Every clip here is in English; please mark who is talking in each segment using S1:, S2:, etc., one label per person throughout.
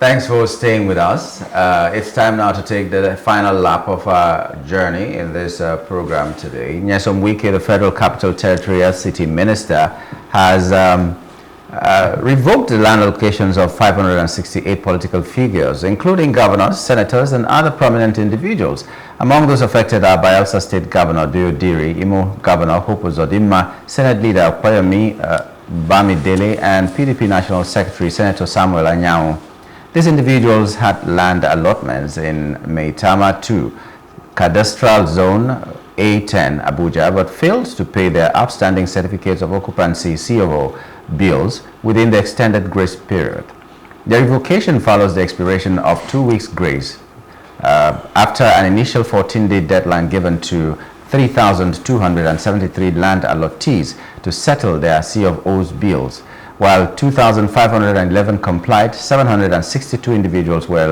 S1: Thanks for staying with us. It's time now to take the final lap of our journey in this program today. Nyesom Wike, the Federal Capital Territory City Minister, has revoked the land allocations of 568 political figures, including governors, senators, and other prominent individuals. Among those affected are Bayelsa State Governor Diodiri, Imo Governor Hope Uzodinma, Senate Leader Kwayomi Bamidele, and PDP National Secretary Senator Samuel Anyao. These individuals had land allotments in Maitama 2, Cadastral Zone A10, Abuja, but failed to pay their outstanding certificates of occupancy (COO) bills within the extended grace period. The revocation follows the expiration of 2 weeks grace after an initial 14-day deadline given to 3,273 land allottees to settle their COO's bills. While 2,511 complied, 762 individuals were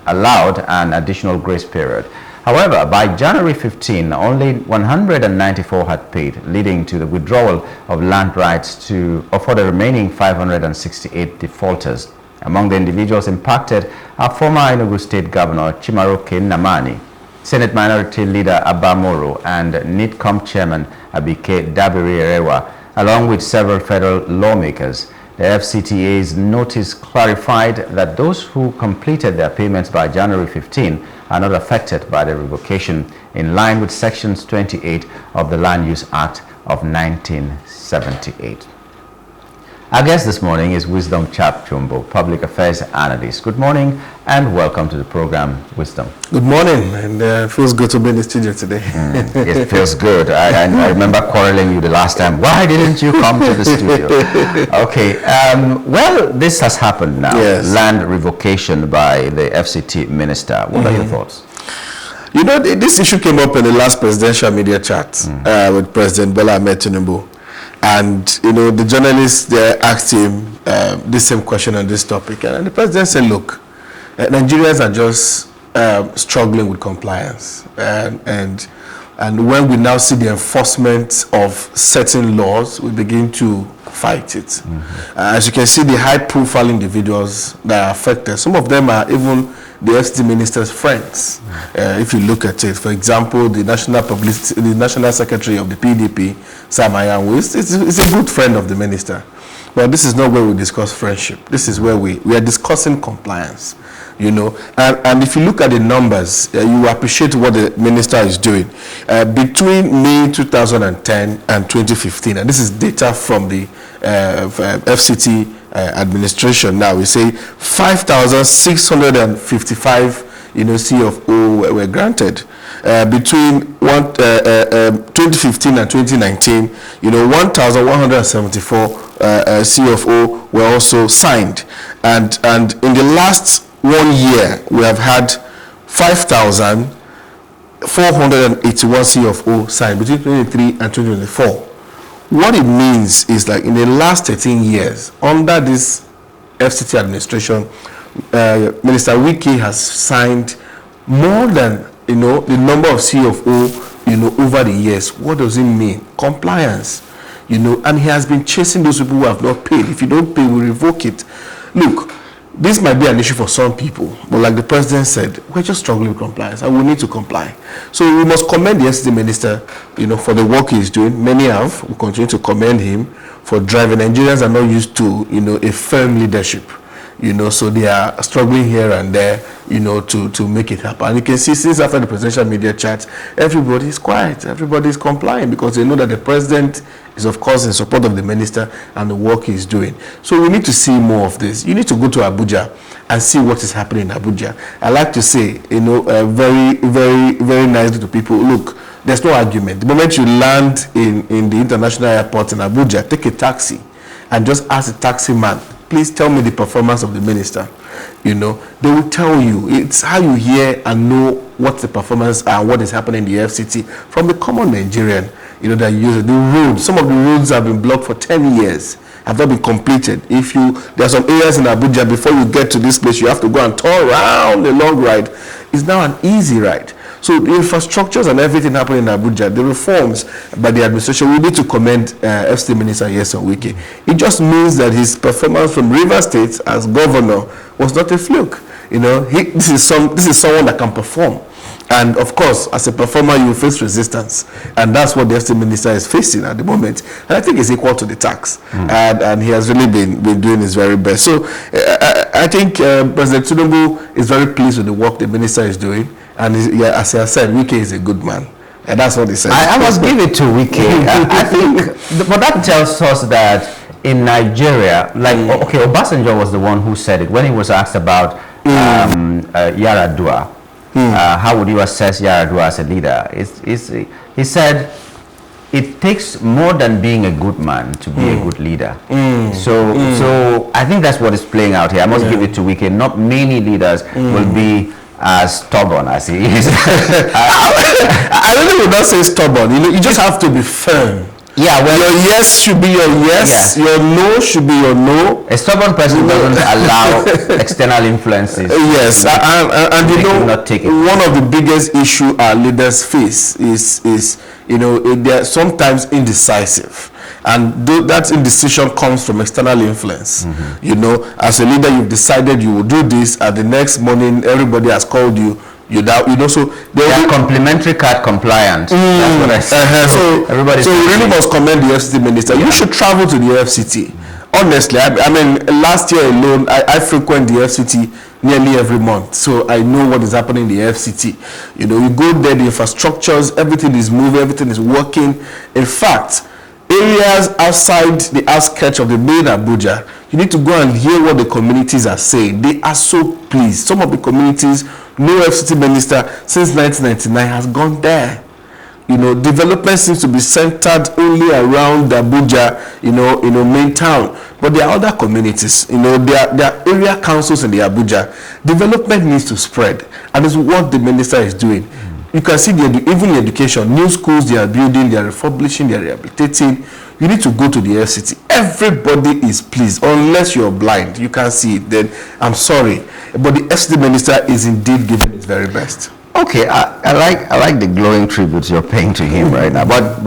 S1: allowed an additional grace period. However, by January 15, only 194 had paid, leading to the withdrawal of land rights for the remaining 568 defaulters. Among the individuals impacted are former Enugu State Governor Chimaroke Namani, Senate Minority Leader Abba Moro, and NITCOM Chairman Abike Dabiri Erewa, along with several federal lawmakers. The FCTA's notice clarified that those who completed their payments by January 15 are not affected by the revocation, in line with Sections 28 of the Land Use Act of 1978. Our guest this morning is Wisdom Chapp, Public Affairs Analyst. Good morning and welcome to the program, Wisdom.
S2: Good morning, and it feels good to be in the studio today.
S1: It feels good. I remember quarreling you the last time. Why didn't you come to the studio? Okay, well, this has happened now.
S2: Yes.
S1: Land revocation by the FCT minister. What are your thoughts?
S2: You know, this issue came up in the last presidential media chat with President Bola Ahmed Tinubu. And, you know, the journalists there asked him the same question on this topic. And the president said, look, Nigerians are just struggling with compliance. And when we now see the enforcement of certain laws, we begin to fight it. As you can see, the high-profile individuals that are affected, some of them are even the FCT minister's friends. If you look at it, for example, the national secretary of the PDP, Sam Anyao, is a good friend of the minister. But this is not where we discuss friendship. This is where we are discussing compliance, you know. And if you look at the numbers, you appreciate what the minister is doing. Between May 2010 and 2015, and this is data from the FCT administration. Now we say 5,655 CFO were granted. Between 2015 and 2019, 1,174 CFO were also signed, and in the last 1 year we have had 5,481 CFO signed between 2023 and 2024. What it means is, like, in the last 13 years, under this FCT administration, Minister Wike has signed more than, the number of CFO, over the years. What does it mean? Compliance, and he has been chasing those people who have not paid. If you don't pay, we revoke it. Look, this might be an issue for some people, but like the president said, we're just struggling with compliance and we need to comply. So we must commend the FCT minister, for the work he's doing. Many have. We continue to commend him for driving. Nigerians are not used to, a firm leadership, so they are struggling here and there, to make it happen. And you can see, since after the presidential media chat, everybody is quiet, everybody is complying, because they know that the president is, of course, in support of the minister and the work he's doing. So we need to see more of this. You need to go to Abuja and see what is happening in Abuja. I like to say, very, very, very nicely to people, look, there's no argument. The moment you land in the international airport in Abuja, take a taxi and just ask the taxi man, please tell me the performance of the minister. They will tell you. It's how you hear and know what the performance and what is happening in the FCT from the common Nigerian, that uses the roads. Some of the roads have been blocked for 10 years, have not been completed. There are some areas in Abuja, before you get to this place, you have to go and turn around a long ride. It's now an easy ride. So the infrastructures and everything happening in Abuja, the reforms by the administration, we need to commend FCT Minister Wike. It just means that his performance from Rivers State as governor was not a fluke. You know, this is someone that can perform. And of course, as a performer, you face resistance. And that's what the FCT Minister is facing at the moment. And I think it's equal to the tax. And he has really been doing his very best. So I think President Tinubu is very pleased with the work the minister is doing. And as I said, Wike is a good man. And that's what he said.
S1: I must give it to Wike. I think, but that tells us that in Nigeria, like, okay, Obasanjo was the one who said it when he was asked about Yaradua. How would you assess Yaradua as a leader? He said, it takes more than being a good man to be a good leader. So I think that's what is playing out here. I must give it to Wike. Not many leaders will be as stubborn as he is.
S2: I really would not say stubborn. You know, you just have to be firm.
S1: Yeah, well,
S2: your yes should be your yes, your no should be your no.
S1: A stubborn person doesn't allow external influences.
S2: Yes, and you know,
S1: not take it.
S2: One of the biggest issue our leaders face is you know, they're sometimes indecisive. And that indecision comes from external influence. You know, as a leader, you've decided you will do this, and the next morning, everybody has called you. You know, so
S1: they are complimentary card compliant. That's what I said.
S2: So we really must commend the FCT minister. You should travel to the FCT. Honestly, I mean, last year alone, I frequent the FCT nearly every month, so I know what is happening in the FCT. You know, you go there, the infrastructures, everything is moving, everything is working. In fact, areas outside the outskirts of the main Abuja, you need to go and hear what the communities are saying. They are so pleased. Some of the communities, no FCT minister since 1999 has gone there. You know, development seems to be centered only around Abuja, you know, main town. But there are other communities, you know, there are area councils in the Abuja. Development needs to spread, and it's what the minister is doing. You can see even in education, new schools they are building, they are refurbishing, they are rehabilitating. You need to go to the FCT. Everybody is pleased, unless you're blind. You can't see it. Then I'm sorry, but the FCT minister is indeed giving his very best.
S1: Okay, I like the glowing tributes you're paying to him right now, but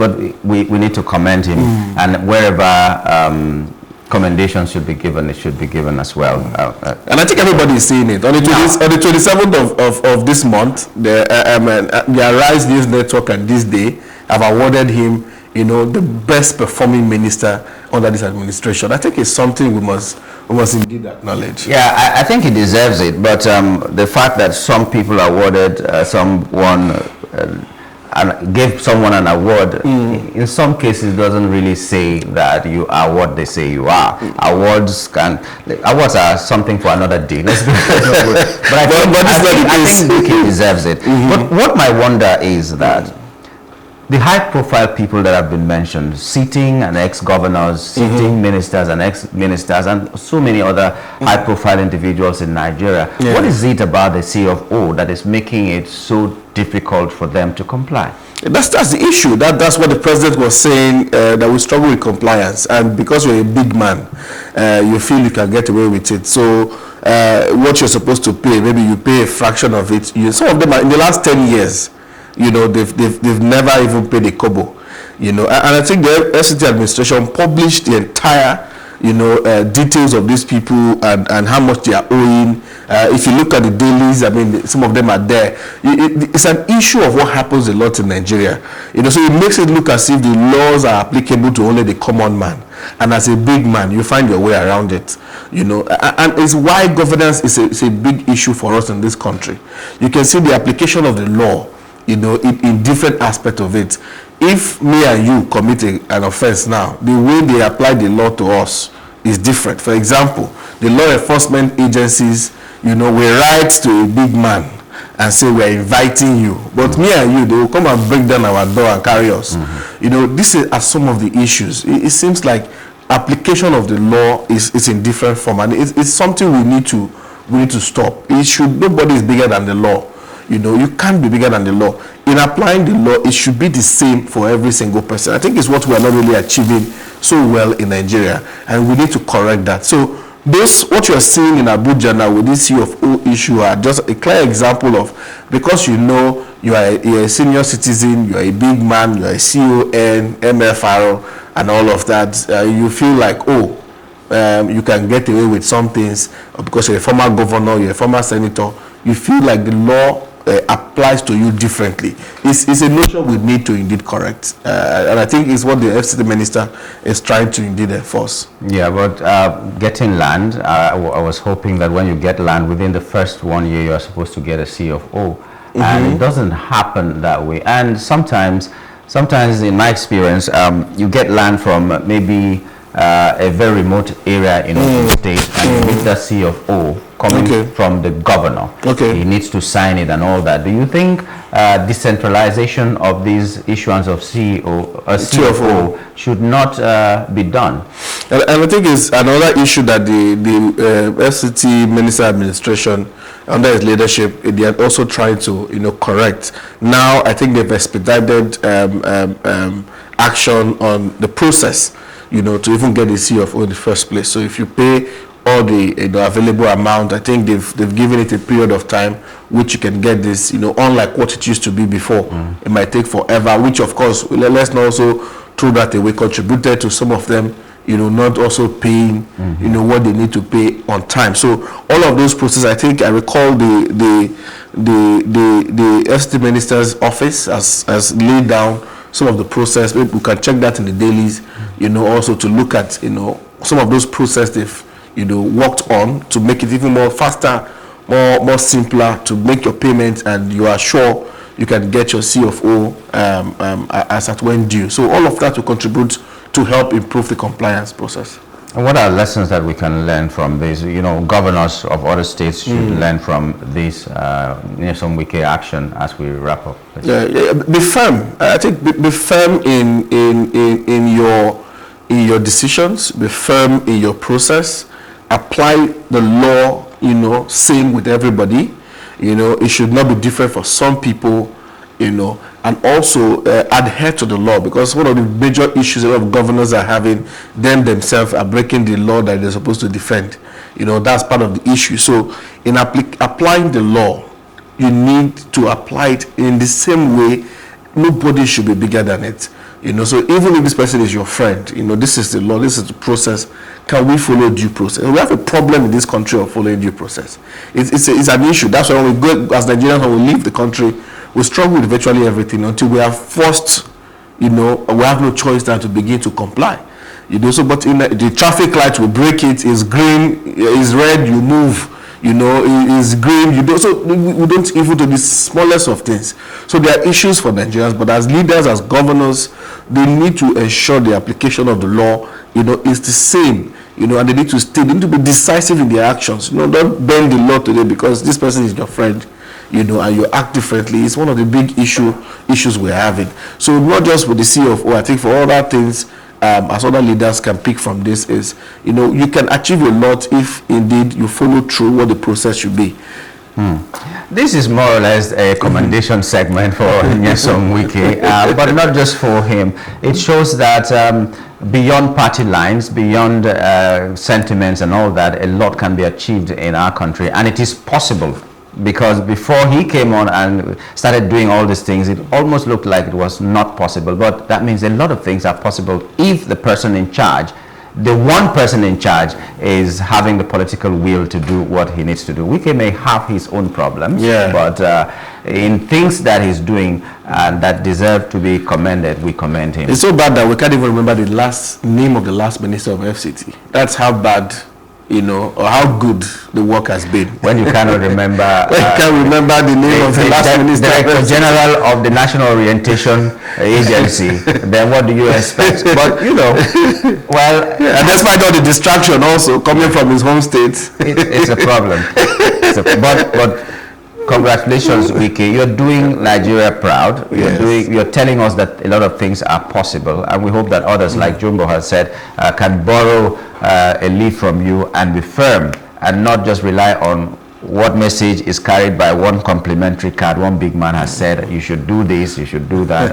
S1: we need to commend him, and wherever commendations should be given, it should be given as well.
S2: And I think everybody is seeing it. On the 27th of this month, the Arise News Network and This Day have awarded him, you know, the best performing minister under this administration. I think it's something we must indeed acknowledge.
S1: Yeah, I think he deserves it, but the fact that some people awarded someone and gave someone an award, in some cases doesn't really say that you are what they say you are. Awards are something for another day. But I think Wike deserves it. But what my wonder is that the high-profile people that have been mentioned, sitting and ex-governors, sitting ministers and ex-ministers, and so many other high-profile individuals in Nigeria, what is it about the C of O that is making it so difficult for them to comply?
S2: That's the issue. That's what the president was saying, that we struggle with compliance, and because you're a big man, you feel you can get away with it. So what you're supposed to pay, maybe you pay a fraction of it. Some of them are, in the last 10 years, you know, they've never even paid a kobo, you know. And I think the FCT administration published the entire, you know, details of these people and how much they are owing. If you look at the dailies, I mean, some of them are there. It's an issue of what happens a lot in Nigeria, you know. So it makes it look as if the laws are applicable to only the common man, and as a big man, you find your way around it, you know. And it's why governance is a big issue for us in this country. You can see the application of the law, you know, in different aspects of it. If me and you commit an offense now, the way they apply the law to us is different. For example, the law enforcement agencies, you know, we write to a big man and say we're inviting you, but me and you, they will come and break down our door and carry us. You know, these are some of the issues. It seems like application of the law is in different form, and it's something we need to stop. Nobody is bigger than the law. You know, you can't be bigger than the law. In applying the law, it should be the same for every single person. I think it's what we are not really achieving so well in Nigeria, and we need to correct that. So what you're seeing in Abuja now with this C of O issue are just a clear example of, because you know you're a senior citizen, you're a big man, you're a CON, MFR, and all of that. You feel like, you can get away with some things because you're a former governor, you're a former senator. You feel like the law applies to you differently. It's a notion we need to indeed correct, and I think it's what the FCT minister is trying to indeed enforce.
S1: Yeah, but getting land, I was hoping that when you get land within the first 1 year, you are supposed to get a C of O, and it doesn't happen that way. And sometimes in my experience, you get land from maybe a very remote area in a state, and you get that C of O coming from the governor. He needs to sign it and all that. Do you think decentralization of these issuance of C of O should not be done?
S2: And I think it's another issue that the FCT Minister Administration, under his leadership, they are also trying to correct. Now I think they've expedited action on the process, to even get the C of O in the first place. So if you pay all the available amount, I think they've given it a period of time which you can get this, unlike what it used to be before. It might take forever, which of course, let's not also throw that away, contributed to some of them, not also paying, what they need to pay on time. So all of those processes, I think I recall the FCT Minister's office has laid down some of the process. Maybe we can check that in the dailies, also to look at, some of those processes they've, worked on to make it even more faster, more simpler to make your payment, and you are sure you can get your C of O as at when due. So all of that will contribute to help improve the compliance process.
S1: And what are lessons that we can learn from this? Governors of other states should learn from this some Wike action as we wrap up.
S2: Be firm. I think be firm in your decisions. Be firm in your process. Apply the law, same with everybody. It should not be different for some people, and also adhere to the law, because one of the major issues a lot of governors are having, themselves are breaking the law that they're supposed to defend. That's part of the issue. So in applying the law, you need to apply it in the same way. Nobody should be bigger than it. So even if this person is your friend, this is the law, this is the process. Can we follow due process? We have a problem in this country of following due process. It's an issue. That's why when we go as Nigerians, when we leave the country, we struggle with virtually everything until we are forced, we have no choice than to begin to comply. So but in the traffic light, we break it, is green, is red, you move. Is green, so we don't even do the smallest of things. So there are issues for Nigerians, but as leaders, as governors, they need to ensure the application of the law, is the same, and they need to be decisive in their actions. Don't bend the law today because this person is your friend, and you act differently. It's one of the big issues we're having. So not just with the C of O, I think for other things, as other leaders can pick from this is, you can achieve a lot if indeed you follow through what the process should be.
S1: This is more or less a commendation segment for Nyesom Wike, but not just for him. It shows that beyond party lines, beyond sentiments and all that, a lot can be achieved in our country, and it is possible. Because before he came on and started doing all these things, it almost looked like it was not possible. But that means a lot of things are possible if the person in charge, the one person in charge, is having the political will to do what he needs to do. Wike may have his own problems, but in things that he's doing that deserve to be commended, we commend him.
S2: It's so bad that we can't even remember the last name of the last minister of FCT. That's how bad, or how good the work has been.
S1: When you cannot remember,
S2: can't remember the name of the last minister,
S1: Director General of the National Orientation Agency, then what do you expect? But
S2: and despite all the distraction also coming from his home state,
S1: it's a problem. But congratulations, Wike. You're doing Nigeria proud. You're telling us that a lot of things are possible, and we hope that others, like Jumbo has said, can borrow a leaf from you and be firm and not just rely on what message is carried by one complimentary card. One big man has said, you should do this, you should do that.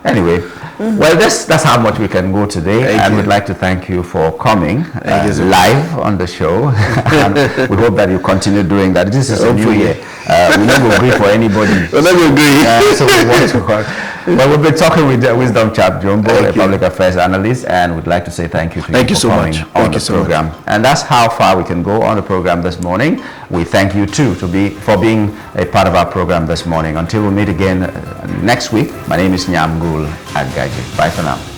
S1: And anyway, well, that's how much we can go today. And we'd like to thank you for coming live on the show. And we hope that you continue doing that. This is a new year. We never agree for anybody.
S2: We never agree.
S1: So we want to... Well, we've been talking with Wisdom Chapp, a public affairs analyst, and we'd like to say thank you to you for coming on the program. And that's how far we can go on the program this morning. We thank you too for being a part of our program this morning. Until we meet again next week, my name is Nyamgul Agaji. Bye for now.